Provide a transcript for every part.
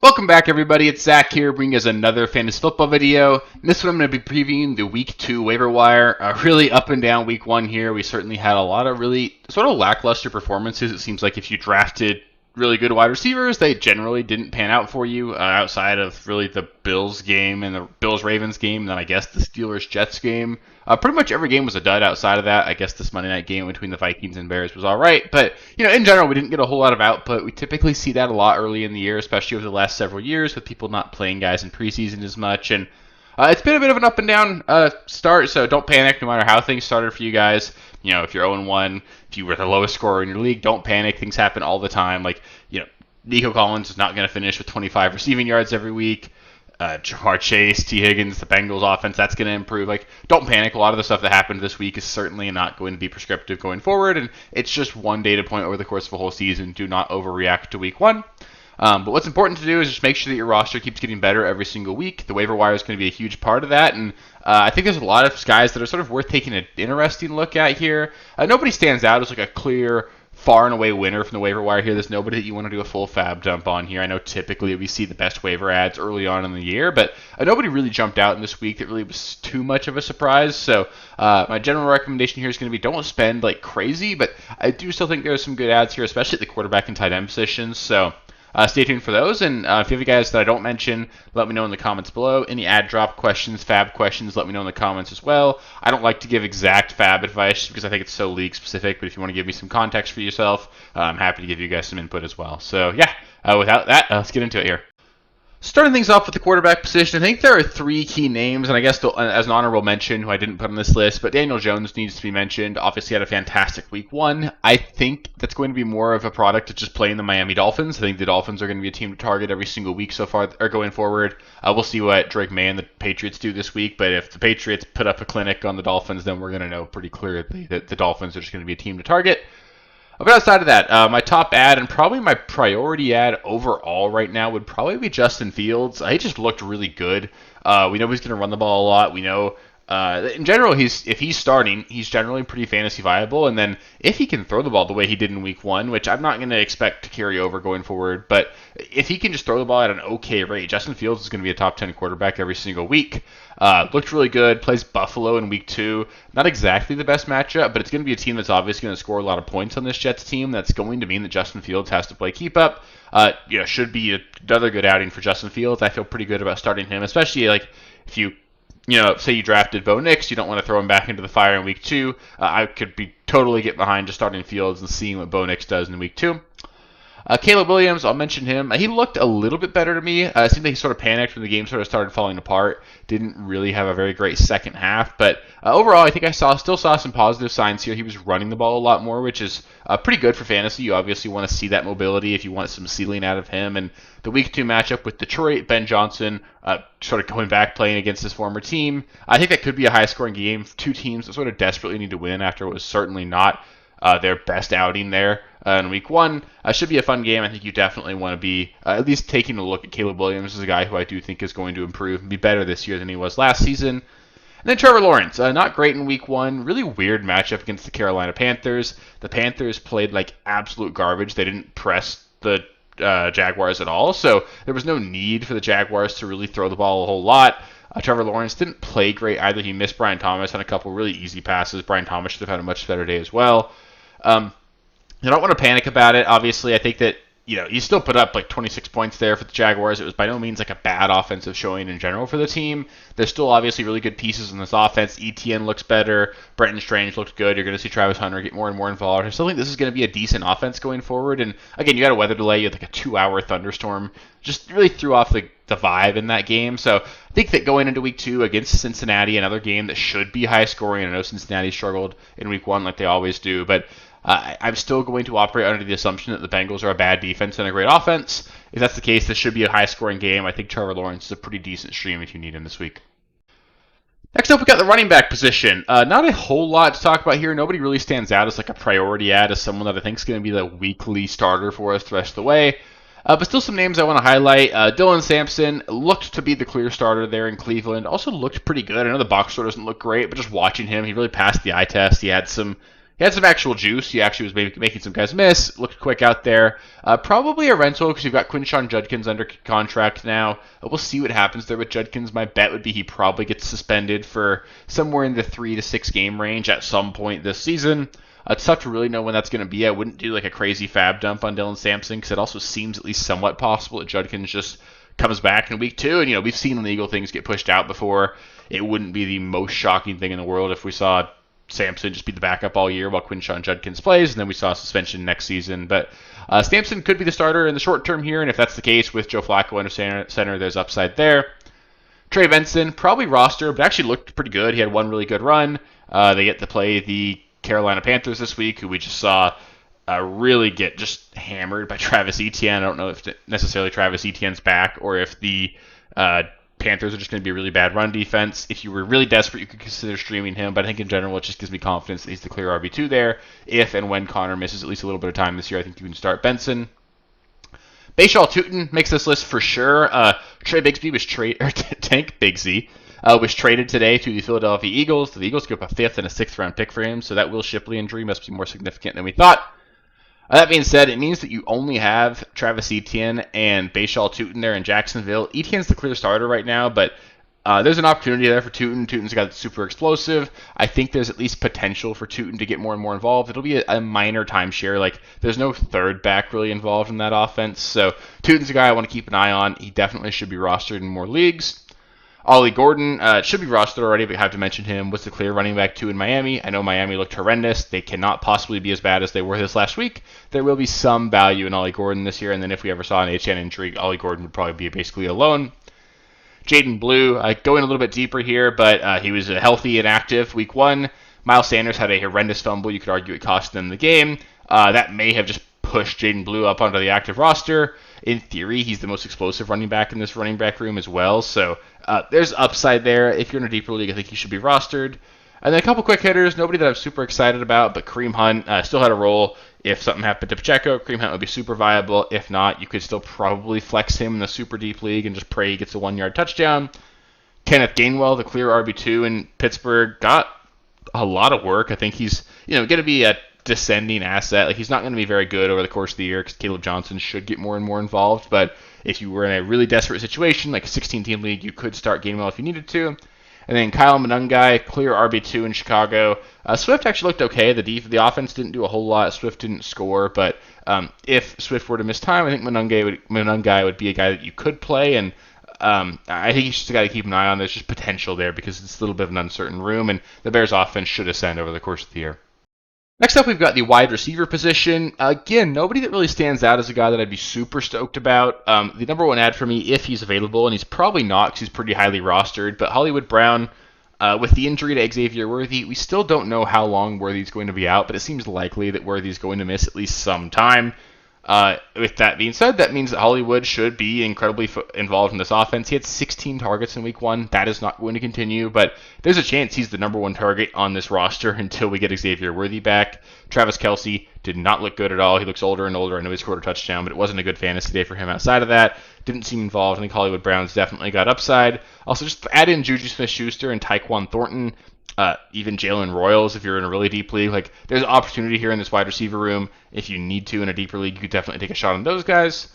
Welcome back, everybody. It's Zach here, bringing us another fantasy football video. In this one, I'm going to be previewing the Week 2 waiver wire. Really up and down Week 1 here. We certainly had a lot of really sort of lackluster performances. It seems like if you drafted really good wide receivers, they generally didn't pan out for you outside of really the Bills game and the Bills-Ravens game, and then I guess the Steelers-Jets game. Pretty much every game was a dud outside of that. I guess this Monday night game between the Vikings and Bears was all right. But, in general, we didn't get a whole lot of output. We typically see that a lot early in the year, especially over the last several years with people not playing guys in preseason as much. And it's been a bit of an up and down start, so don't panic no matter how things started for you guys. If you're 0-1, if you were the lowest scorer in your league, don't panic. Things happen all the time. Nico Collins is not going to finish with 25 receiving yards every week. Jamar Chase, T. Higgins, the Bengals offense, that's going to improve. Don't panic. A lot of the stuff that happened this week is certainly not going to be prescriptive going forward, and it's just one data point over the course of a whole season. Do not overreact to week 1. But what's important to do is just make sure that your roster keeps getting better every single week. The waiver wire is going to be a huge part of that, and I think there's a lot of guys that are sort of worth taking an interesting look at here. Nobody stands out as a clear, far and away winner from the waiver wire here. There's nobody that you want to do a full fab dump on here. I know typically we see the best waiver ads early on in the year, but nobody really jumped out in this week that really was too much of a surprise. So my general recommendation here is going to be don't spend like crazy, but I do still think there's some good ads here, especially at the quarterback and tight end positions. So stay tuned for those, and if you have guys that I don't mention, let me know in the comments below. Any ad drop questions, fab questions, let me know in the comments as well. I don't like to give exact fab advice because I think it's so league specific, but if you want to give me some context for yourself, I'm happy to give you guys some input as well. So yeah, without that, let's get into it here. Starting things off with the quarterback position, I think there are three key names, and I guess as an honorable mention, who I didn't put on this list, but Daniel Jones needs to be mentioned. Obviously had a fantastic week 1. I think that's going to be more of a product of just playing the Miami Dolphins. I think the Dolphins are going to be a team to target every single week so far, or going forward. We'll see what Drake May and the Patriots do this week, but if the Patriots put up a clinic on the Dolphins, then we're going to know pretty clearly that the Dolphins are just going to be a team to target. But outside of that, my top ad and probably my priority ad overall right now would probably be Justin Fields. He just looked really good. We know he's going to run the ball a lot. We know in general, if he's starting, he's generally pretty fantasy viable. And then if he can throw the ball the way he did in week 1, which I'm not going to expect to carry over going forward, but if he can just throw the ball at an okay rate, Justin Fields is going to be a top 10 quarterback every single week. Looked really good. Plays Buffalo in week 2. Not exactly the best matchup, but it's going to be a team that's obviously going to score a lot of points on this Jets team. That's going to mean that Justin Fields has to play keep up. Should be another good outing for Justin Fields. I feel pretty good about starting him, especially if you say you drafted Bo Nix, you don't want to throw him back into the fire in week 2. I could be totally get behind just starting Fields and seeing what Bo Nix does in week 2. Caleb Williams, I'll mention him. He looked a little bit better to me. It seemed like he sort of panicked when the game sort of started falling apart. Didn't really have a very great second half. But overall, I think I still saw some positive signs here. He was running the ball a lot more, which is pretty good for fantasy. You obviously want to see that mobility if you want some ceiling out of him. And the week 2 matchup with Detroit, Ben Johnson sort of going back playing against his former team. I think that could be a high-scoring game. 2 teams that sort of desperately need to win after what was certainly not their best outing there in week 1. Should be a fun game. I think you definitely want to be at least taking a look at Caleb Williams as a guy who I do think is going to improve and be better this year than he was last season. And then Trevor Lawrence, not great in week 1. Really weird matchup against the Carolina Panthers. The Panthers played like absolute garbage. They didn't press the Jaguars at all, so there was no need for the Jaguars to really throw the ball a whole lot. Trevor Lawrence didn't play great either. He missed Brian Thomas on a couple really easy passes. Brian Thomas should have had a much better day as well. You don't want to panic about it. Obviously, I think that he still put up like 26 points there for the Jaguars. It was by no means like a bad offensive showing in general for the team. There's still obviously really good pieces in this offense. ETN looks better. Brenton Strange looked good. You're going to see Travis Hunter get more and more involved. I still think this is going to be a decent offense going forward. And again, you got a weather delay. You had like a 2-hour thunderstorm. Just really threw off the vibe in that game. So I think that going into week 2 against Cincinnati, another game that should be high scoring. I know Cincinnati struggled in week 1 like they always do, but I'm still going to operate under the assumption that the Bengals are a bad defense and a great offense. If that's the case, this should be a high-scoring game. I think Trevor Lawrence is a pretty decent stream if you need him this week. Next up, we got the running back position. Not a whole lot to talk about here. Nobody really stands out as like a priority ad, as someone that I think is going to be the weekly starter for us the rest of the way. But still some names I want to highlight. Dylan Sampson looked to be the clear starter there in Cleveland. Also looked pretty good. I know the box score doesn't look great, but just watching him, he really passed the eye test. He had some He had some actual juice. He actually was maybe making some guys miss. Looked quick out there. Probably a rental because you've got Quinshon Judkins under contract now. We'll see what happens there with Judkins. My bet would be he probably gets suspended for somewhere in the 3 to 6 game range at some point this season. It's tough to really know when that's going to be. I wouldn't do like a crazy fab dump on Dylan Sampson because it also seems at least somewhat possible that Judkins just comes back in week 2. And, we've seen illegal things get pushed out before. It wouldn't be the most shocking thing in the world if we saw Sampson just be the backup all year while Quinshon Judkins plays, and then we saw a suspension next season. But Sampson could be the starter in the short term here, and if that's the case with Joe Flacco under center, there's upside there. Trey Benson, probably roster, but actually looked pretty good. He had one really good run. They get to play the Carolina Panthers this week, who we just saw really get just hammered by Travis Etienne. I don't know if necessarily Travis Etienne's back or if the Panthers are just going to be a really bad run defense. If you were really desperate, you could consider streaming him, but I think in general it just gives me confidence that he's the clear RB2 there. If and when Connor misses at least a little bit of time this year, I think you can start Benson. Bashaw Tutin makes this list for sure. Trey Bigsby was Tank Bigsby was traded today to the Philadelphia Eagles. The Eagles give up a 5th and a 6th round pick for him, so that Will Shipley injury must be more significant than we thought. That being said, it means that you only have Travis Etienne and Bashaw Tutin there in Jacksonville. Etienne's the clear starter right now, but there's an opportunity there for Tutin. Tutin's got super explosive. I think there's at least potential for Tutin to get more and more involved. It'll be a minor timeshare. Like, there's no third back really involved in that offense. So Tutin's a guy I want to keep an eye on. He definitely should be rostered in more leagues. Ollie Gordon should be rostered already, but I have to mention him. Was the clear running back 2 in Miami. I know Miami looked horrendous. They cannot possibly be as bad as they were this last week. There will be some value in Ollie Gordon this year, and then if we ever saw an HN injury, Ollie Gordon would probably be basically alone. Jaden Blue, going a little bit deeper here, but he was healthy and active week 1. Miles Sanders had a horrendous fumble. You could argue it cost them the game. That may have just pushed Jaden Blue up onto the active roster. In theory, he's the most explosive running back in this running back room as well, so there's upside there. If you're in a deeper league, I think he should be rostered. And then a couple quick hitters, nobody that I'm super excited about, but Kareem Hunt still had a role. If something happened to Pacheco, Kareem Hunt would be super viable. If not, you could still probably flex him in the super deep league and just pray he gets a 1-yard touchdown. Kenneth Gainwell, the clear RB2 in Pittsburgh, got a lot of work. I think he's going to be a descending asset. Like, he's not going to be very good over the course of the year because Caleb Johnson should get more and more involved. But if you were in a really desperate situation, like a 16-team league, you could start Gainwell if you needed to. And then Kyle Monungai, clear RB2 in Chicago. Swift actually looked okay. The offense didn't do a whole lot. Swift didn't score, but if Swift were to miss time, I think Monungai would be a guy that you could play, and I think you just got to keep an eye on. There's just potential there because it's a little bit of an uncertain room, and the Bears' offense should ascend over the course of the year. Next up, we've got the wide receiver position. Again, nobody that really stands out as a guy that I'd be super stoked about. The number one ad for me, if he's available, and he's probably not because he's pretty highly rostered, but Hollywood Brown, with the injury to Xavier Worthy, we still don't know how long Worthy's going to be out, but it seems likely that Worthy's going to miss at least some time. With that being said, that means that Hollywood should be incredibly involved in this offense. He had 16 targets in week 1. That is not going to continue, but there's a chance he's the number one target on this roster until we get Xavier Worthy back. Travis Kelce did not look good at all. He looks older and older. I know he scored a touchdown, but it wasn't a good fantasy day for him outside of that. Didn't seem involved. I think Hollywood Brown's definitely got upside. Also, just add in Juju Smith-Schuster and Tyquan Thornton. Even Jalen Royals, if you're in a really deep league. Like, there's an opportunity here in this wide receiver room. If you need to in a deeper league, you could definitely take a shot on those guys.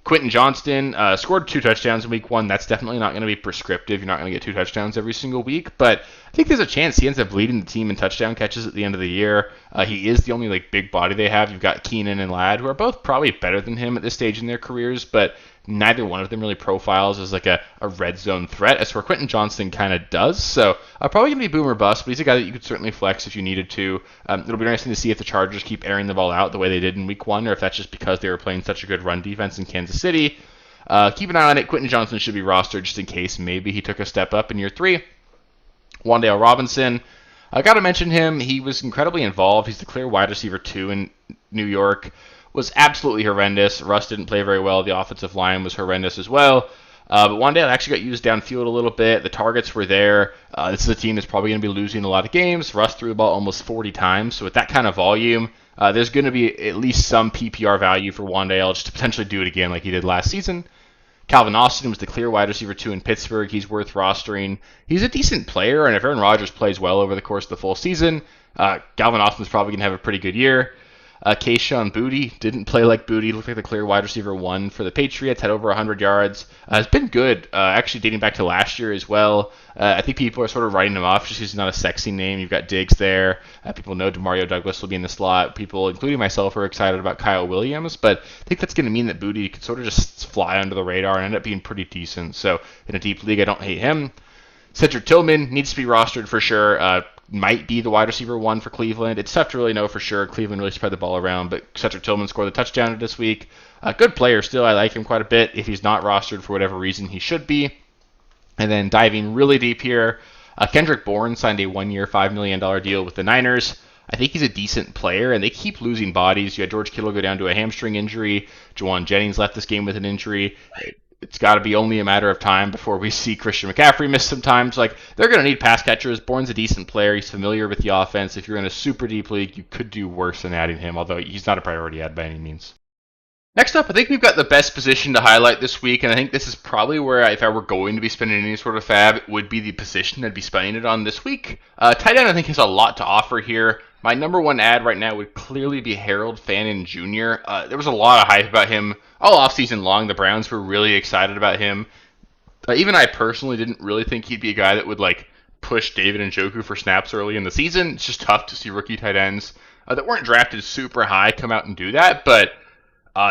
Quentin Johnston scored 2 touchdowns in week 1. That's definitely not going to be prescriptive. You're not going to get 2 touchdowns every single week, but I think there's a chance he ends up leading the team in touchdown catches at the end of the year. He is the only big body they have. You've got Keenan and Ladd, who are both probably better than him at this stage in their careers, but neither one of them really profiles as a red zone threat, as where Quentin Johnston kind of does. So probably going to be boom or bust, but he's a guy that you could certainly flex if you needed to. It'll be interesting to see if the Chargers keep airing the ball out the way they did in week 1, or if that's just because they were playing such a good run defense in Kansas City. Keep an eye on it. Quentin Johnston should be rostered just in case maybe he took a step up in year 3. Wan'Dale Robinson, I got to mention him. He was incredibly involved. He's the clear wide receiver 2 in New York. Was absolutely horrendous. Russ didn't play very well. The offensive line was horrendous as well. But Wan'Dale actually got used downfield a little bit. The targets were there. This is a team that's probably going to be losing a lot of games. Russ threw the ball almost 40 times. So with that kind of volume, there's going to be at least some PPR value for Wan'Dale just to potentially do it again like he did last season. Calvin Austin was the clear wide receiver 2 in Pittsburgh. He's worth rostering. He's a decent player, and if Aaron Rodgers plays well over the course of the full season, Galvin Austin's probably going to have a pretty good year. Kayshon Boutte didn't play like Boutte. Looked like the clear wide receiver one for the Patriots. Had over 100 yards. Has been good, actually dating back to last year as well. I think people are sort of writing him off just because he's not a sexy name. You've got Diggs there. People know Demario Douglas will be in the slot. People, including myself, are excited about Kyle Williams, but I think that's going to mean that Boutte could sort of just fly under the radar and end up being pretty decent. So in a deep league, I don't hate him. Cedric Tillman needs to be rostered for sure. Might be the wide receiver one for Cleveland. It's tough to really know for sure. Cleveland really spread the ball around, but Cedric Tillman scored the touchdown this week. Good player still. I like him quite a bit. If he's not rostered for whatever reason, he should be. And then diving really deep here, Kendrick Bourne signed a 1-year, $5 million deal with the Niners. I think he's a decent player, and they keep losing bodies. You had George Kittle go down to a hamstring injury. Juwan Jennings left this game with an injury. It's got to be only a matter of time before we see Christian McCaffrey miss some times. Like, they're going to need pass catchers. Bourne's a decent player. He's familiar with the offense. If you're in a super deep league, you could do worse than adding him, although he's not a priority add by any means. Next up, I think we've got the best position to highlight this week, and I think this is probably where, if I were going to be spending any sort of fab, it would be the position I'd be spending it on this week. Tight end, I think, has a lot to offer here. My number one ad right now would clearly be Harold Fannin Jr. There was a lot of hype about him all offseason long. The Browns were really excited about him. Even I personally didn't really think he'd be a guy that would push David Njoku for snaps early in the season. It's just tough to see rookie tight ends that weren't drafted super high come out and do that, but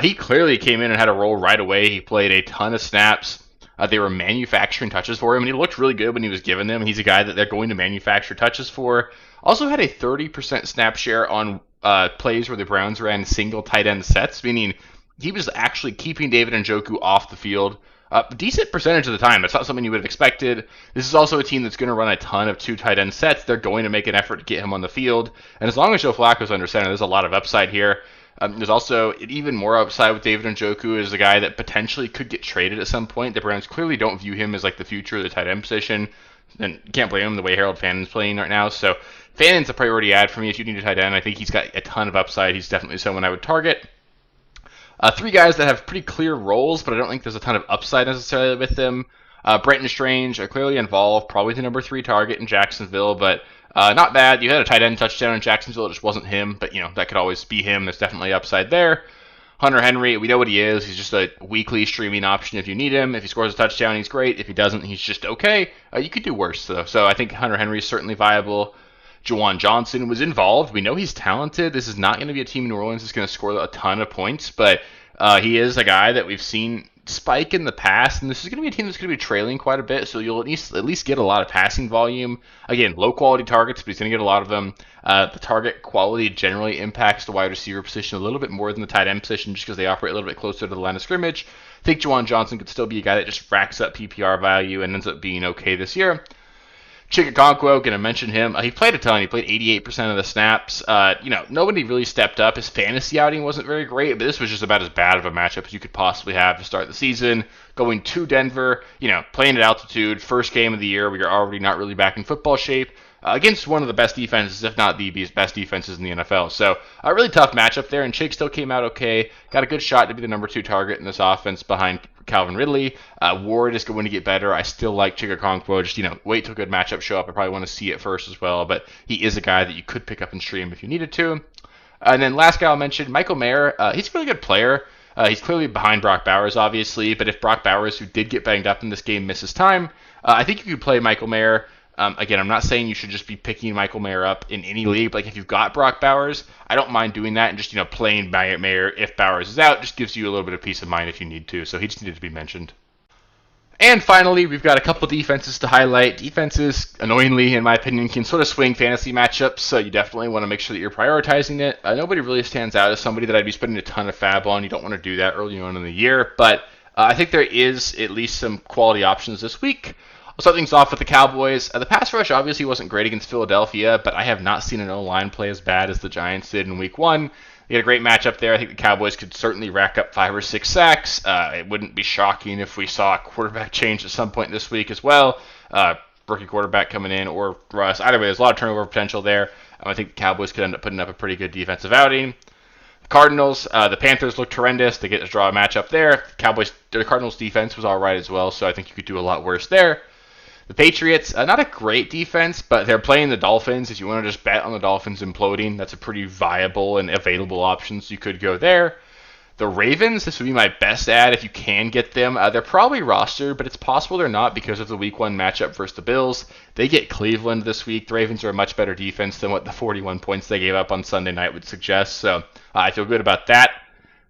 he clearly came in and had a role right away. He played a ton of snaps. They were manufacturing touches for him, and he looked really good when he was given them. He's a guy that they're going to manufacture touches for. Also had a 30% snap share on plays where the Browns ran single tight end sets, meaning he was actually keeping David Njoku off the field a decent percentage of the time. It's not something you would have expected. This is also a team that's going to run a ton of two tight end sets. They're going to make an effort to get him on the field. And as long as Joe Flacco's under center, there's a lot of upside here. There's also even more upside with David Njoku as a guy that potentially could get traded at some point. The Browns clearly don't view him as the future of the tight end position. And you can't blame him the way Harold Fannin's playing right now. So Fannin's a priority ad for me if you need a tight end. I think he's got a ton of upside. He's definitely someone I would target. Three guys that have pretty clear roles, but I don't think there's a ton of upside necessarily with them. Brenton Strange are clearly involved, probably the number 3 target in Jacksonville, but not bad. You had a tight end touchdown in Jacksonville. It just wasn't him, but that could always be him. There's definitely upside there. Hunter Henry, we know what he is. He's just a weekly streaming option if you need him. If he scores a touchdown, he's great. If he doesn't, he's just okay. You could do worse, though. So I think Hunter Henry is certainly viable. Juwan Johnson was involved. We know he's talented. This is not going to be a team in New Orleans that's going to score a ton of points, but he is a guy that we've seen spike in the past, and this is going to be a team that's going to be trailing quite a bit, so you'll at least get a lot of passing volume. Again, low quality targets, but he's going to get a lot of them. The target quality generally impacts the wide receiver position a little bit more than the tight end position just because they operate a little bit closer to the line of scrimmage. I think Juwan Johnson could still be a guy that just racks up PPR value and ends up being okay this year. Chigga going to mention him. He played a ton. He played 88% of the snaps. Nobody really stepped up. His fantasy outing wasn't very great, but this was just about as bad of a matchup as you could possibly have to start the season. Going to Denver, playing at altitude, first game of the year where you're already not really back in football shape, against one of the best defenses, if not the best defenses in the NFL. So a really tough matchup there, and Chig still came out okay. Got a good shot to be the number 2 target in this offense behind Calvin Ridley. Ward is going to get better. I still like Chigga. Just, wait till a good matchup show up. I probably want to see it first as well, but he is a guy that you could pick up and stream if you needed to. And then last guy I'll mention, Michael Mayer. He's a really good player. He's clearly behind Brock Bowers, obviously, but if Brock Bowers, who did get banged up in this game, misses time, I think you could play Michael Mayer. Again, I'm not saying you should just be picking Michael Mayer up in any league. But if you've got Brock Bowers, I don't mind doing that and just playing Mayer if Bowers is out. Just gives you a little bit of peace of mind if you need to. So he just needed to be mentioned. And finally, we've got a couple defenses to highlight. Defenses, annoyingly, in my opinion, can sort of swing fantasy matchups, so you definitely want to make sure that you're prioritizing it. Nobody really stands out as somebody that I'd be spending a ton of fab on. You don't want to do that early on in the year, but I think there is at least some quality options this week. I'll start things off with the Cowboys. The pass rush obviously wasn't great against Philadelphia, but I have not seen an O-line play as bad as the Giants did in Week 1. They had a great matchup there. I think the Cowboys could certainly rack up 5 or 6 sacks. It wouldn't be shocking if we saw a quarterback change at some point this week as well. Rookie quarterback coming in or Russ. Either way, there's a lot of turnover potential there. I think the Cowboys could end up putting up a pretty good defensive outing. Cardinals, the Panthers looked horrendous. They get to draw a matchup there. The Cardinals defense was all right as well, so I think you could do a lot worse there. The Patriots, not a great defense, but they're playing the Dolphins. If you want to just bet on the Dolphins imploding, that's a pretty viable and available option, so you could go there. The Ravens, this would be my best ad if you can get them. They're probably rostered, but it's possible they're not because of the Week 1 matchup versus the Bills. They get Cleveland this week. The Ravens are a much better defense than what the 41 points they gave up on Sunday night would suggest, so I feel good about that.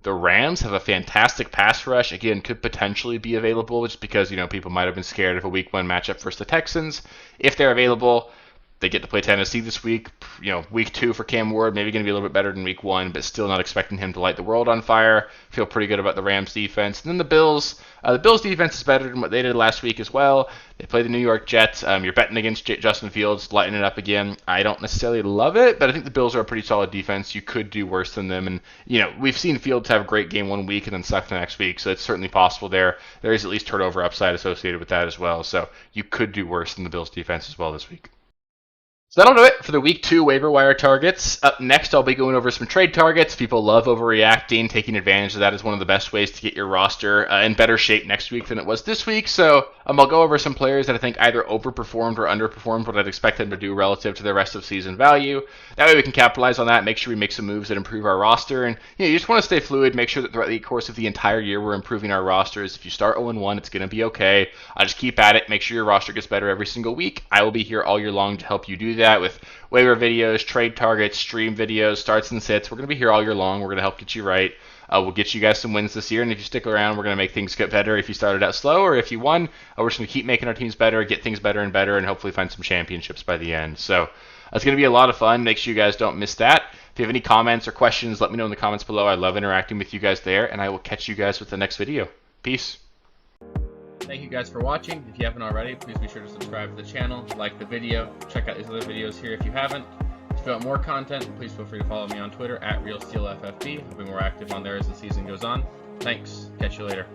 The Rams have a fantastic pass rush. Again, could potentially be available just because, people might have been scared of a Week 1 matchup versus the Texans. If they're available, they get to play Tennessee this week. Week 2 for Cam Ward, maybe going to be a little bit better than Week 1, but still not expecting him to light the world on fire. Feel pretty good about the Rams defense. And then the Bills. The Bills defense is better than what they did last week as well. They play the New York Jets. You're betting against Justin Fields, lighting it up again. I don't necessarily love it, but I think the Bills are a pretty solid defense. You could do worse than them. And, we've seen Fields have a great game one week and then suck the next week, so it's certainly possible there. There is at least turnover upside associated with that as well. So you could do worse than the Bills defense as well this week. So that'll do it for the Week 2 waiver wire targets. Up next, I'll be going over some trade targets. People love overreacting. Taking advantage of that is one of the best ways to get your roster in better shape next week than it was this week. So I'll go over some players that I think either overperformed or underperformed what I'd expect them to do relative to their rest of season value. That way we can capitalize on that, make sure we make some moves that improve our roster. And you just want to stay fluid, make sure that throughout the course of the entire year we're improving our rosters. If you start 0-1, it's going to be okay. Just keep at it. Make sure your roster gets better every single week. I will be here all year long to help you do that with waiver videos, trade targets, stream videos, starts and sits. We're going to be here all year long. We're going to help get you right. We'll get you guys some wins this year, and if you stick around, we're going to make things get better if you started out slow, or if you won, we're just going to keep making our teams better, get things better and better, and hopefully find some championships by the end. So it's going to be a lot of fun. Make sure you guys don't miss that. If you have any comments or questions, let me know in the comments below. I love interacting with you guys there, and I will catch you guys with the next video. Peace. Thank you guys for watching. If you haven't already, please be sure to subscribe to the channel, like the video, check out these other videos here if you haven't. If you want more content, please feel free to follow me on Twitter at RealSteeleFFB. I'll be more active on there as the season goes on. Thanks. Catch you later.